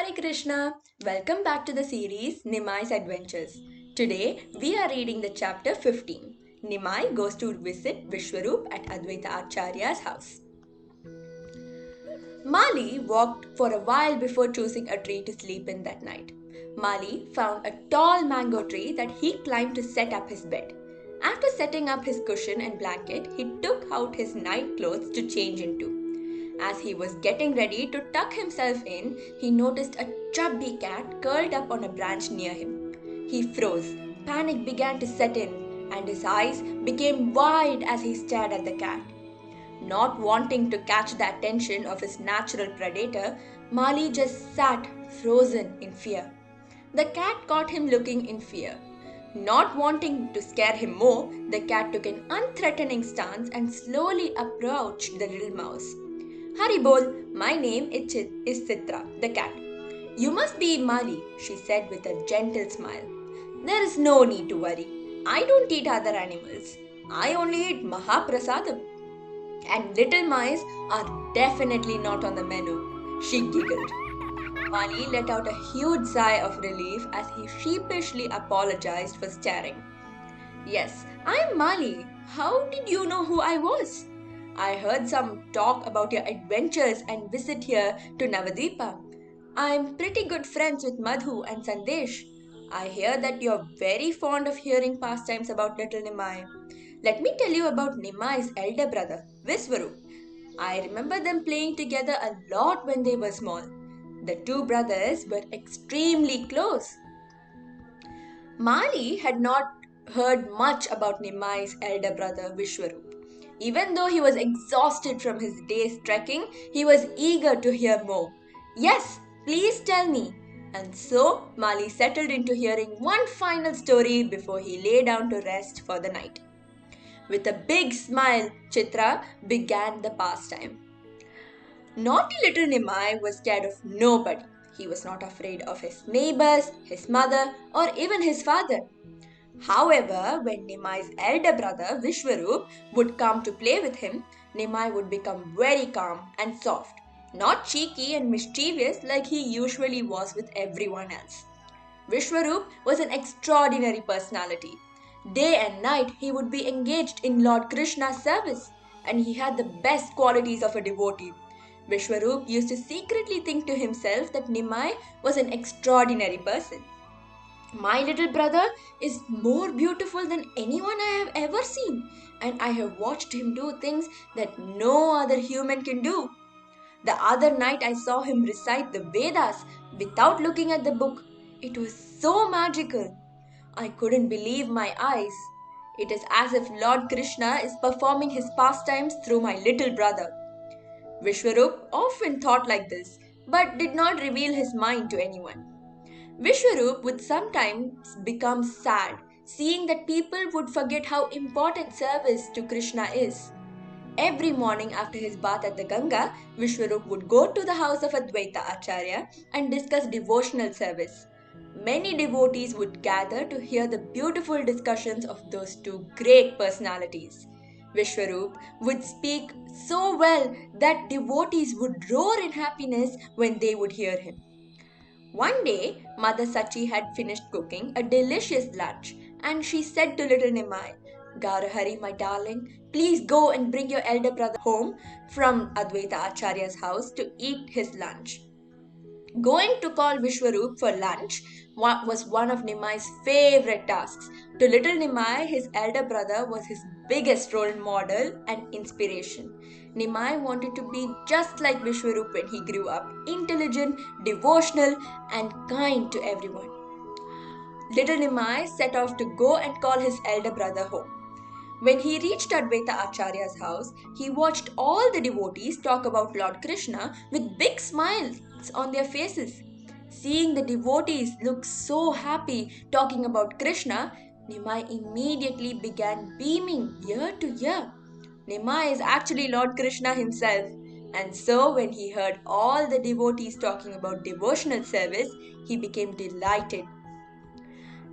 Hi Krishna, welcome back to the series Nimai's Adventures. Today we are reading the chapter 15. Nimai goes to visit Vishwaroop at Advaita Acharya's house. Mali walked for a while before choosing a tree to sleep in that night. Mali found a tall mango tree that he climbed to set up his bed. After setting up his cushion and blanket, he took out his night clothes to change into. As he was getting ready to tuck himself in, he noticed a chubby cat curled up on a branch near him. He froze. Panic began to set in, and his eyes became wide as he stared at the cat. Not wanting to catch the attention of his natural predator, Mali just sat frozen in fear. The cat caught him looking in fear. Not wanting to scare him more, the cat took an unthreatening stance and slowly approached the little mouse. Haribol, my name is Citra, the cat. You must be Mali, she said with a gentle smile. There is no need to worry. I don't eat other animals. I only eat Mahaprasadam. And little mice are definitely not on the menu. She giggled. Mali let out a huge sigh of relief as he sheepishly apologized for staring. Yes, I am Mali. How did you know who I was? I heard some talk about your adventures and visit here to Navadvipa. I'm pretty good friends with Madhu and Sandesh. I hear that you're very fond of hearing pastimes about little Nimai. Let me tell you about Nimai's elder brother, Viswaru. I remember them playing together a lot when they were small. The two brothers were extremely close. Mali had not heard much about Nimai's elder brother Vishwarup. Even though he was exhausted from his day's trekking, he was eager to hear more. Yes, please tell me. And so Mali settled into hearing one final story before he lay down to rest for the night. With a big smile, Chitra began the pastime. Naughty little Nimai was scared of nobody. He was not afraid of his neighbors, his mother, or even his father. However, when Nimai's elder brother Vishwaroop would come to play with him, Nimai would become very calm and soft, not cheeky and mischievous like he usually was with everyone else. Vishwaroop was an extraordinary personality. Day and night he would be engaged in Lord Krishna's service, and he had the best qualities of a devotee. Vishwaroop used to secretly think to himself that Nimai was an extraordinary person. My little brother is more beautiful than anyone I have ever seen, and I have watched him do things that no other human can do. The other night I saw him recite the Vedas without looking at the book. It was so magical. I couldn't believe my eyes. It is as if Lord Krishna is performing his pastimes through my little brother. Vishwarup often thought like this, but did not reveal his mind to anyone. Vishwarup would sometimes become sad, seeing that people would forget how important service to Krishna is. Every morning after his bath at the Ganga, Vishwarup would go to the house of Advaita Acharya and discuss devotional service. Many devotees would gather to hear the beautiful discussions of those two great personalities. Vishwarup would speak so well that devotees would roar in happiness when they would hear him. One day, Mother Sachi had finished cooking a delicious lunch and she said to little Nimai, Gaurahari, my darling, please go and bring your elder brother home from Advaita Acharya's house to eat his lunch. Going to call Vishwaroop for lunch was one of Nimai's favorite tasks. To little Nimai, his elder brother was his biggest role model and inspiration. Nimai wanted to be just like Vishwaroop when he grew up, intelligent, devotional, and kind to everyone. Little Nimai set off to go and call his elder brother home. When he reached Advaita Acharya's house, he watched all the devotees talk about Lord Krishna with big smiles on their faces. Seeing the devotees look so happy talking about Krishna, Nimai immediately began beaming ear to ear. Nimai is actually Lord Krishna himself. And so, when he heard all the devotees talking about devotional service, he became delighted.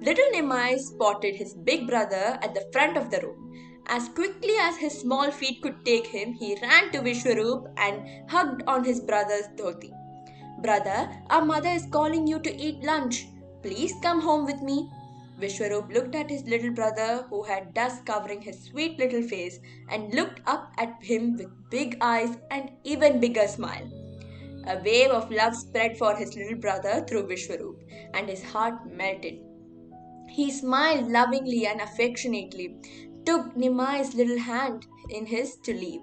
Little Nimai spotted his big brother at the front of the room. As quickly as his small feet could take him, he ran to Vishwaroop and hugged on his brother's dhoti. Brother, our mother is calling you to eat lunch. Please come home with me. Vishwarup looked at his little brother, who had dust covering his sweet little face, and looked up at him with big eyes and even bigger smile. A wave of love spread for his little brother through Vishwarup, and his heart melted. He smiled lovingly and affectionately, took Nimai's little hand in his to leave.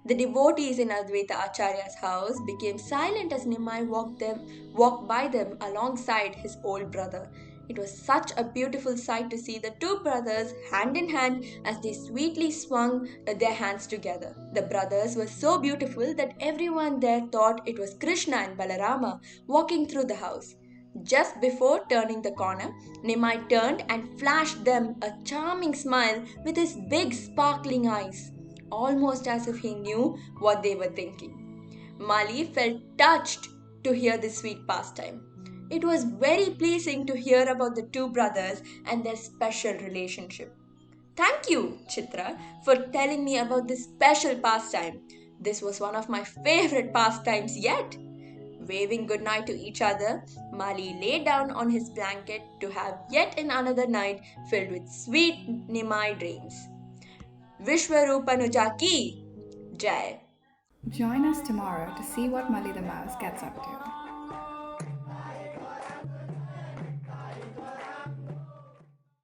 The devotees in Advaita Acharya's house became silent as Nimai walked by them alongside his old brother. It was such a beautiful sight to see the two brothers hand in hand as they sweetly swung their hands together. The brothers were so beautiful that everyone there thought it was Krishna and Balarama walking through the house. Just before turning the corner, Nimai turned and flashed them a charming smile with his big sparkling eyes, almost as if he knew what they were thinking. Mali felt touched to hear this sweet pastime. It was very pleasing to hear about the two brothers and their special relationship. Thank you, Chitra, for telling me about this special pastime. This was one of my favorite pastimes yet. Waving goodnight to each other, Mali lay down on his blanket to have yet another night filled with sweet Nimai dreams. Vishwarupanuja ki Jai. Join us tomorrow to see what Mully the Mouse gets up to.